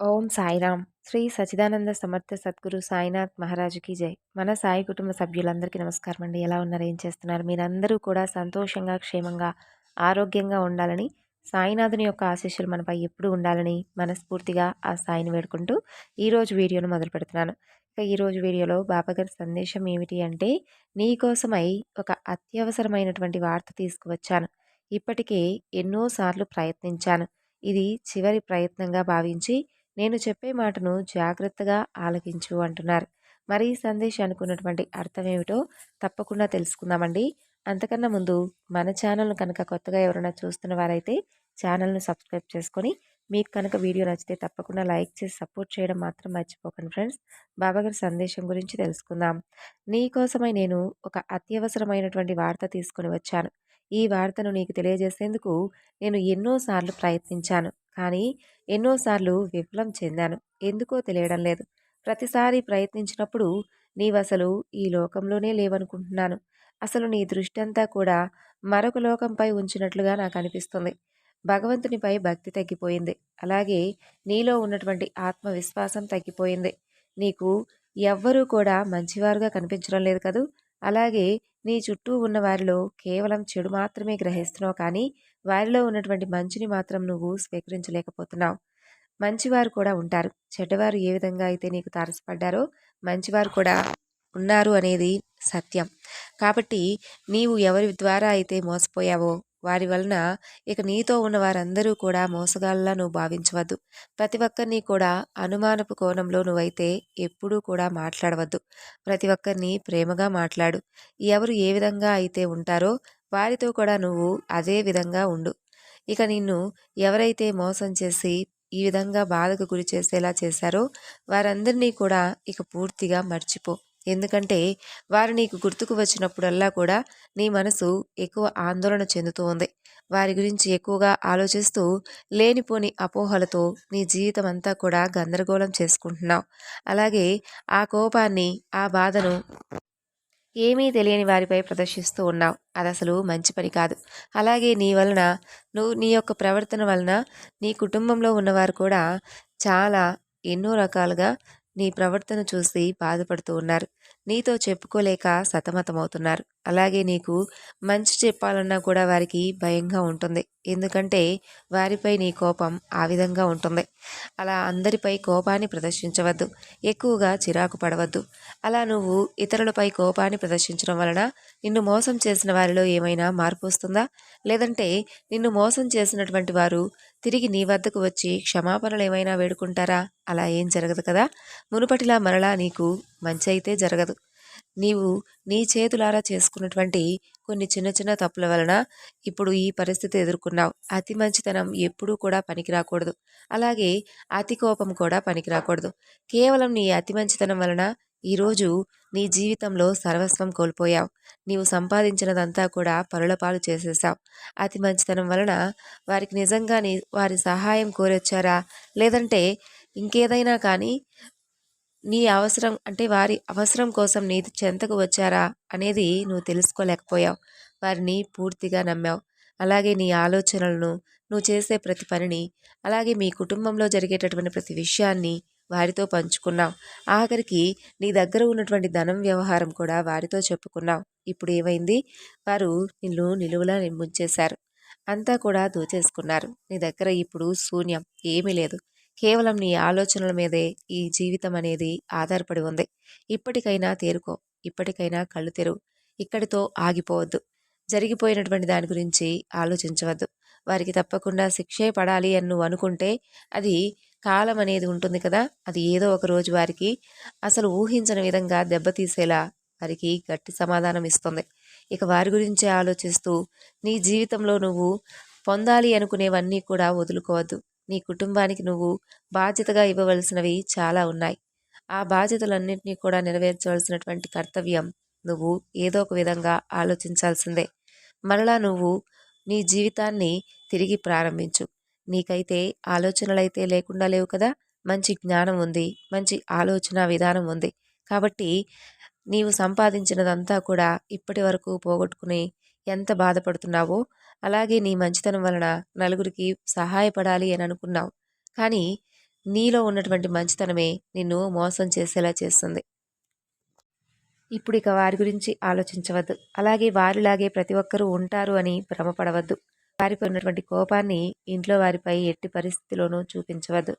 ఓం సాయిరామ్. శ్రీ సచిదానంద సమర్థ సద్గురు సాయినాథ్ మహారాజుకి జై. మన సాయి కుటుంబ సభ్యులందరికీ నమస్కారం అండి. ఎలా ఉన్నారు? ఏం చేస్తున్నారు? మీరందరూ కూడా సంతోషంగా, క్షేమంగా, ఆరోగ్యంగా ఉండాలని, సాయినాథుని యొక్క ఆశీస్సులు మనపై ఎప్పుడూ ఉండాలని మనస్ఫూర్తిగా ఆ సాయిని వేడుకుంటూ ఈరోజు వీడియోను మొదలు పెడుతున్నాను. ఇక ఈరోజు వీడియోలో బాబాగారి సందేశం ఏమిటి అంటే, నీకోసమై ఒక అత్యవసరమైనటువంటి వార్త తీసుకువచ్చాను. ఇప్పటికే ఎన్నోసార్లు ప్రయత్నించాను. ఇది చివరి ప్రయత్నంగా భావించి నేను చెప్పే మాటను జాగ్రత్తగా ఆలకించు అంటున్నారు. మరి ఈ సందేశానికి ఉన్నటువంటి అర్థం ఏమిటో తప్పకుండా తెలుసుకుందామండి. అంతకన్నా ముందు మన ఛానల్ను కనుక కొత్తగా ఎవరైనా చూస్తున్న వారైతే ఛానల్ను సబ్స్క్రైబ్ చేసుకొని, మీకు కనుక వీడియో నచ్చితే తప్పకుండా లైక్ చేసి సపోర్ట్ చేయడం మాత్రం మర్చిపోకండి ఫ్రెండ్స్. బాబాగారి సందేశం గురించి తెలుసుకుందాం. నీకోసమై నేను ఒక అత్యవసరమైనటువంటి వార్త తీసుకొని వచ్చాను. ఈ వార్తను నీకు తెలియజేసేందుకు నేను ఎన్నోసార్లు ప్రయత్నించాను. కానీ ఎన్నోసార్లు విఫలం చెందాను. ఎందుకో తెలియడం లేదు. ప్రతిసారి ప్రయత్నించినప్పుడు నీవసలు ఈ లోకంలోనే లేవనుకుంటున్నాను. అసలు నీ దృష్టంతా కూడా మరొక లోకంపై ఉంచినట్లుగా నాకు అనిపిస్తుంది. భగవంతునిపై భక్తి తగ్గిపోయింది. అలాగే నీలో ఉన్నటువంటి ఆత్మవిశ్వాసం తగ్గిపోయింది. నీకు ఎవ్వరూ కూడా మంచివారుగా కనిపించడం లేదు కదూ! అలాగే నీ చుట్టూ ఉన్న వారిలో కేవలం చెడు మాత్రమే గ్రహిస్తున్నావు, కానీ వారిలో ఉన్నటువంటి మంచిని మాత్రం నువ్వు స్వీకరించలేకపోతున్నావు. మంచివారు కూడా ఉంటారు. చెడ్డవారు ఏ విధంగా అయితే నీకు తారసపడ్డారో మంచివారు కూడా ఉన్నారు అనేది సత్యం. కాబట్టి నీవు ఎవరి ద్వారా అయితే మోసపోయావో వారి వలన ఇక నీతో ఉన్న వారందరూ కూడా మోసగాళ్ళలా నువ్వు భావించవద్దు. ప్రతి ఒక్కరిని కూడా అనుమానపు కోణంలో నువ్వైతే ఎప్పుడూ కూడా మాట్లాడవద్దు. ప్రతి ఒక్కరిని ప్రేమగా మాట్లాడు. ఎవరు ఏ విధంగా అయితే ఉంటారో వారితో కూడా నువ్వు అదే విధంగా ఉండు. ఇక నిన్ను ఎవరైతే మోసం చేసి ఈ విధంగా బాధకు గురి చేసేలా చేశారో వారందరినీ కూడా ఇక పూర్తిగా మర్చిపో. ఎందుకంటే వారు నీకు గుర్తుకు వచ్చినప్పుడల్లా కూడా నీ మనసు ఎక్కువ ఆందోళన చెందుతూ ఉంది. వారి గురించి ఎక్కువగా ఆలోచిస్తూ లేనిపోని అపోహలతో నీ జీవితం అంతా కూడా గందరగోళం చేసుకుంటున్నావు. అలాగే ఆ కోపాన్ని, ఆ బాధను ఏమీ తెలియని వారిపై ప్రదర్శిస్తూ ఉన్నావు. అది అసలు మంచి పని కాదు. అలాగే నీ వలన నీ యొక్క ప్రవర్తన వలన నీ కుటుంబంలో ఉన్నవారు కూడా చాలా ఎన్నో రకాలుగా నీ ప్రవర్తన చూసి బాధపడుతూ ఉన్నారు. నీతో చెప్పుకోలేక సతమతమవుతున్నారు. అలాగే నీకు మంచి చెప్పాలన్నా కూడా వారికి భయంగా ఉంటుంది. ఎందుకంటే వారిపై నీ కోపం ఆ విధంగా ఉంటుంది. అలా అందరిపై కోపాన్ని ప్రదర్శించవద్దు. ఎక్కువగా చిరాకు పడవద్దు. అలా నువ్వు ఇతరులపై కోపాన్ని ప్రదర్శించడం వలన నిన్ను మోసం చేసిన వారిలో ఏమైనా మార్పు వస్తుందా? లేదంటే నిన్ను మోసం చేసినటువంటి వారు తిరిగి నీ వద్దకు వచ్చి క్షమాపణలు ఏమైనా వేడుకుంటారా? అలా ఏం జరగదు కదా. మునుపటిలా మరలా నీకు మంచి అయితే జరగదు. నీవు నీ చేతులారా చేసుకున్నటువంటి కొన్ని చిన్న చిన్న తప్పుల వలన ఇప్పుడు ఈ పరిస్థితి ఎదుర్కొన్నావు. అతి మంచితనం ఎప్పుడూ కూడా పనికి రాకూడదు. అలాగే అతి కోపం కూడా పనికి రాకూడదు. కేవలం నీ అతి మంచితనం వలన ఈరోజు నీ జీవితంలో సర్వస్వం కోల్పోయావు. నీవు సంపాదించినదంతా కూడా పరుల పాలు చేసేసావు. అతి మంచితనం వలన వారికి నిజంగా వారి సహాయం కోరొచ్చారా, లేదంటే ఇంకేదైనా కానీ నీ అవసరం అంటే వారి అవసరం కోసం నీ చెంతకు వచ్చారా అనేది నువ్వు తెలుసుకోలేకపోయావు. వారిని పూర్తిగా నమ్మావు. అలాగే నీ ఆలోచనలను, నువ్వు చేసే ప్రతి పనిని, అలాగే మీ కుటుంబంలో జరిగేటటువంటి ప్రతి విషయాన్ని వారితో పంచుకున్నావు. ఆఖరికి నీ దగ్గర ఉన్నటువంటి ధనం వ్యవహారం కూడా వారితో చెప్పుకున్నావు. ఇప్పుడు ఏమైంది? వారు నిన్ను నిలువులా ముంచేశారు. అంతా కూడా దోచేసుకున్నారు. నీ దగ్గర ఇప్పుడు శూన్యం, ఏమీ లేదు. కేవలం నీ ఆలోచనల మీదే ఈ జీవితం అనేది ఆధారపడి ఉంది. ఇప్పటికైనా తేరుకో. ఇప్పటికైనా కళ్ళు తెరువు. ఇక్కడితో ఆగిపోవద్దు. జరిగిపోయినటువంటి దాని గురించి ఆలోచించవద్దు. వారికి తప్పకుండా శిక్షే పడాలి అని నువ్వు అనుకుంటే అది కాలం అనేది ఉంటుంది కదా, అది ఏదో ఒక రోజు వారికి అసలు ఊహించని విధంగా దెబ్బతీసేలా వారికి గట్టి సమాధానం ఇస్తుంది. ఇక వారి గురించే ఆలోచిస్తూ నీ జీవితంలో నువ్వు పొందాలి అనుకునేవన్నీ కూడా వదులుకోవద్దు. నీ కుటుంబానికి నువ్వు బాధ్యతగా ఇవ్వవలసినవి చాలా ఉన్నాయి. ఆ బాధ్యతలన్నింటినీ కూడా నెరవేర్చవలసినటువంటి కర్తవ్యం నువ్వు ఏదో ఒక విధంగా ఆలోచించాల్సిందే. మరలా నువ్వు నీ జీవితాన్ని తిరిగి ప్రారంభించు. నీకైతే ఆలోచనలైతే లేకుండా లేవు కదా. మంచి జ్ఞానం ఉంది, మంచి ఆలోచన విధానం ఉంది. కాబట్టి నీవు సంపాదించినదంతా కూడా ఇప్పటి వరకు పోగొట్టుకుని ఎంత బాధపడుతున్నావో, అలాగే నీ మంచితనం వలన నలుగురికి సహాయపడాలి అని అనుకున్నావు. కానీ నీలో ఉన్నటువంటి మంచితనమే నిన్ను మోసం చేసేలా చేస్తుంది. ఇప్పుడిక వారి గురించి ఆలోచించవద్దు. అలాగే వారిలాగే ప్రతి ఒక్కరూ ఉంటారు అని భ్రమపడవద్దు. వారిపై ఉన్నటువంటి కోపాన్ని ఇంట్లో వారిపై ఎట్టి పరిస్థితిలోనూ చూపించవద్దు.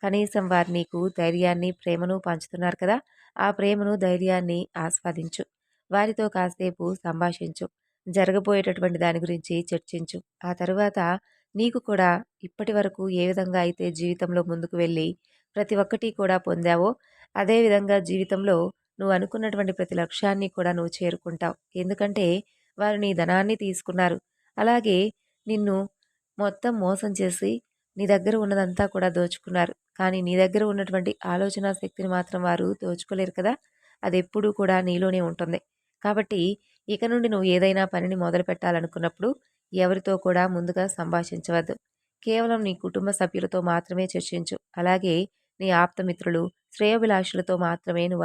కనీసం వారు నీకు ధైర్యాన్ని, ప్రేమను పంచుతున్నారు కదా! ఆ ప్రేమను, ధైర్యాన్ని ఆస్వాదించు. వారితో కాసేపు సంభాషించు. జరగబోయేటటువంటి దాని గురించి చర్చించు. ఆ తరువాత నీకు కూడా ఇప్పటివరకు ఏ విధంగా అయితే జీవితంలో ముందుకు వెళ్ళి ప్రతి ఒక్కటి కూడా పొందావో, అదే విధంగా జీవితంలో నువ్వు అనుకున్నటువంటి ప్రతి లక్ష్యాన్ని కూడా నువ్వు చేరుకుంటావు. ఎందుకంటే వారు నీ ధనాన్ని తీసుకున్నారు. అలాగే నిన్ను మొత్తం మోసం చేసి నీ దగ్గర ఉన్నదంతా కూడా దోచుకున్నారు. కానీ నీ దగ్గర ఉన్నటువంటి ఆలోచనా శక్తిని మాత్రం వారు దోచుకోలేరు కదా! అదెప్పుడూ కూడా నీలోనే ఉంటుంది. కాబట్టి ఇక నుండి నువ్వు ఏదైనా పనిని మొదలుపెట్టాలనుకున్నప్పుడు ఎవరితో కూడా ముందుగా సంభాషించవద్దు. కేవలం నీ కుటుంబ సభ్యులతో మాత్రమే చర్చించు. అలాగే నీ ఆప్తమిత్రులు, శ్రేయోభిలాషులతో మాత్రమే నువ్వు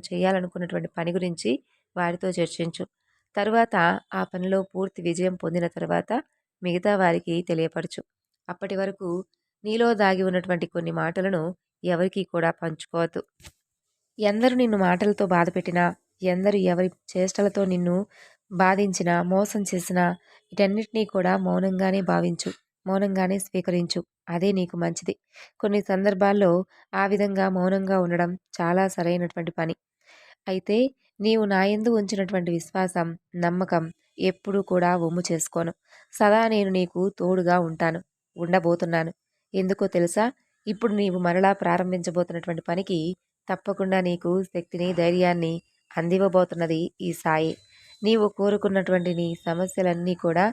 చేయాలనుకున్నటువంటి పని గురించి వారితో చర్చించు. తరువాత ఆ పనిలో పూర్తి విజయం పొందిన తర్వాత మిగతా వారికి తెలియపరచు. అప్పటి వరకు నీలో దాగి ఉన్నటువంటి కొన్ని మాటలను ఎవరికీ కూడా పంచుకోవద్దు. ఎందరు నిన్ను మాటలతో బాధపెట్టినా, ఎందరు ఎవరి చేష్టలతో నిన్ను బాధించినా, మోసం చేసినా వీటన్నిటినీ కూడా మౌనంగానే భావించు. మౌనంగానే స్వీకరించు. అదే నీకు మంచిది. కొన్ని సందర్భాల్లో ఆ విధంగా మౌనంగా ఉండడం చాలా సరైనటువంటి పని. అయితే నీవు నా యందు ఉంచినటువంటి విశ్వాసం, నమ్మకం ఎప్పుడూ కూడా వమ్ము చేసుకోను. సదా నేను నీకు తోడుగా ఉంటాను. ఉండబోతున్నాను. ఎందుకో తెలుసా? ఇప్పుడు నీవు మరలా ప్రారంభించబోతున్నటువంటి పనికి తప్పకుండా నీకు శక్తిని, ధైర్యాన్ని అందివ్వబోతున్నది ఈ సాయే. నీవు కోరుకున్నటువంటి నీ సమస్యలన్నీ కూడా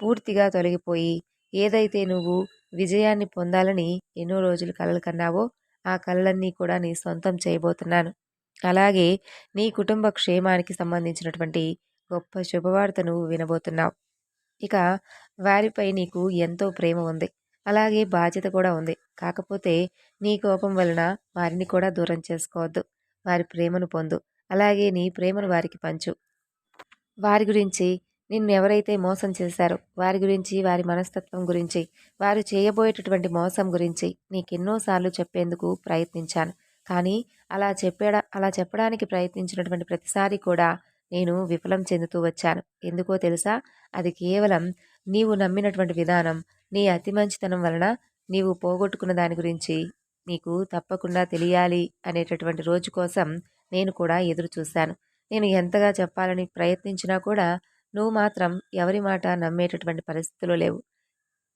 పూర్తిగా తొలగిపోయి, ఏదైతే నువ్వు విజయాన్ని పొందాలని ఎన్నో రోజులు కలలు కన్నావో, ఆ కలలన్నీ కూడా నీ సొంతం చేయబోతున్నాను. అలాగే నీ కుటుంబ క్షేమానికి సంబంధించినటువంటి గొప్ప శుభవార్తను వినబోతున్నావు. ఇక వారిపై నీకు ఎంతో ప్రేమ ఉంది. అలాగే బాధ్యత కూడా ఉంది. కాకపోతే నీ కోపం వలన వారిని కూడా దూరం చేసుకోవద్దు. వారి ప్రేమను పొందు. అలాగే నీ ప్రేమను వారికి పంచు. వారి గురించి నిన్నెవరైతే మోసం చేశారో వారి గురించి, వారి మనస్తత్వం గురించి, వారు చేయబోయేటటువంటి మోసం గురించి నీకెన్నో సార్లు చెప్పేందుకు ప్రయత్నించాను. కానీ అలా చెప్పడానికి ప్రయత్నించినటువంటి ప్రతిసారి కూడా నేను విఫలం చెందుతూ వచ్చాను. ఎందుకో తెలుసా? అది కేవలం నీవు నమ్మినటువంటి విధానం, నీ అతి మంచితనం వలన నీవు పోగొట్టుకున్న దాని గురించి నీకు తప్పకుండా తెలియాలి అనేటటువంటి రోజు కోసం నేను కూడా ఎదురు చూశాను. నేను ఎంతగా చెప్పాలని ప్రయత్నించినా కూడా నువ్వు మాత్రం ఎవరి మాట నమ్మేటటువంటి పరిస్థితిలో లేవు.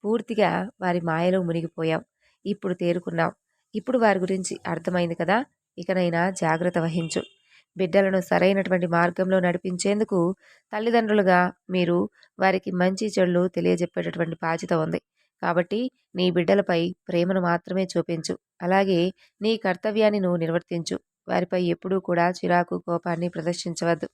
పూర్తిగా వారి మాయలో మునిగిపోయావు. ఇప్పుడు తేరుకున్నావు. ఇప్పుడు వారి గురించి అర్థమైంది కదా! ఇకనైనా జాగ్రత్త వహించు. బిడ్డలను సరైనటువంటి మార్గంలో నడిపించేందుకు తల్లిదండ్రులుగా మీరు వారికి మంచి చెడులు తెలియజెప్పేటటువంటి బాధ్యత ఉంది. కాబట్టి నీ బిడ్డలపై ప్రేమను మాత్రమే చూపించు. అలాగే నీ కర్తవ్యాన్ని నువ్వు నిర్వర్తించు. వారిపై ఎప్పుడూ కూడా చిరాకు, కోపాన్ని ప్రదర్శించవద్దు.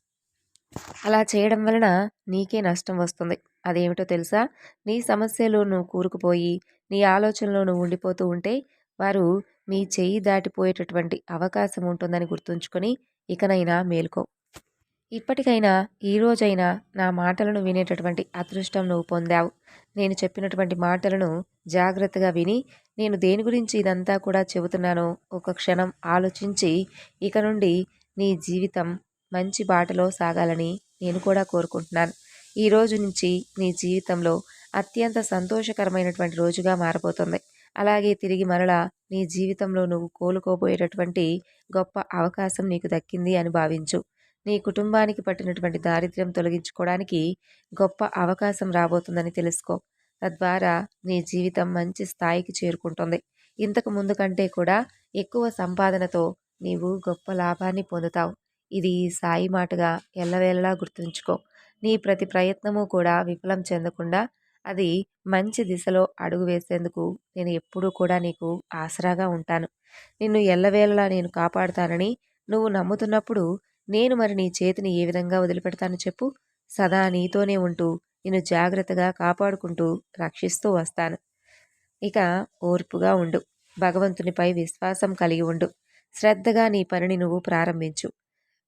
అలా చేయడం వలన నీకే నష్టం వస్తుంది. అదేమిటో తెలుసా? నీ సమస్యలో నువ్వు కూరుకుపోయి, నీ ఆలోచనలో నువ్వు ఉండిపోతూ ఉంటే, వారు మీ చెయ్యి దాటిపోయేటటువంటి అవకాశం ఉంటుందని గుర్తుంచుకొని, ఇకనైనా మేలుకో. ఇప్పటికైనా ఈ రోజైనా నా మాటలను వినేటటువంటి అదృష్టం నువ్వు పొందావు. నేను చెప్పినటువంటి మాటలను జాగ్రత్తగా విని, నేను దేని గురించి ఇదంతా కూడా చెబుతున్నానో ఒక క్షణం ఆలోచించి, ఇక నుండి నీ జీవితం మంచి బాటలో సాగాలని నేను కూడా కోరుకుంటున్నాను. ఈ రోజు నుంచి నీ జీవితంలో అత్యంత సంతోషకరమైనటువంటి రోజుగా మారబోతుంది. అలాగే తిరిగి మరలా నీ జీవితంలో నువ్వు కోలుకోబోయేటటువంటి గొప్ప అవకాశం నీకు దక్కింది అని భావించు. నీ కుటుంబానికి పట్టినటువంటి దారిద్ర్యం తొలగించుకోవడానికి గొప్ప అవకాశం రాబోతుందని తెలుసుకో. తద్వారా నీ జీవితం మంచి స్థాయికి చేరుకుంటుంది. ఇంతకు ముందు కంటే కూడా ఎక్కువ సంపాదనతో నీవు గొప్ప లాభాన్ని పొందుతావు. ఇది సాయి మాటగా ఎల్లవేళలా గుర్తుంచుకో. నీ ప్రతి ప్రయత్నము కూడా విఫలం చెందకుండా అది మంచి దిశలో అడుగు వేసేందుకు నేను ఎప్పుడూ కూడా నీకు ఆసరాగా ఉంటాను. నిన్ను ఎల్లవేళలా నేను కాపాడుతానని నువ్వు నమ్ముతున్నప్పుడు నేను మరి నీ చేతిని ఏ విధంగా వదిలిపెడతాను చెప్పు? సదా నీతోనే ఉంటూ నిన్ను జాగ్రత్తగా కాపాడుకుంటూ రక్షిస్తూ వస్తాను. ఇక ఓర్పుగా ఉండు. భగవంతునిపై విశ్వాసం కలిగి ఉండు. శ్రద్ధగా నీ పనిని నువ్వు ప్రారంభించు.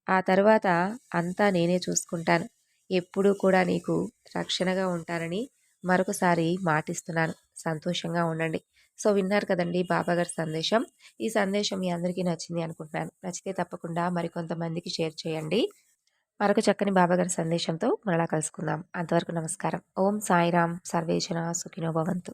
ఆ తర్వాత అంతా నేనే చూసుకుంటాను. ఎప్పుడూ కూడా నీకు రక్షణగా ఉంటానని మరొకసారి మాటిస్తున్నాను. సంతోషంగా ఉండండి. సో, విన్నారు కదండీ బాబాగారి సందేశం. ఈ సందేశం మీ అందరికీ నచ్చింది అనుకుంటున్నాను. నచ్చితే తప్పకుండా మరికొంతమందికి షేర్ చేయండి. మరొక చక్కని బాబాగారి సందేశంతో మరలా కలుసుకుందాం. అంతవరకు నమస్కారం. ఓం సాయిరాం. సర్వే జనా సుఖినో భవంతు.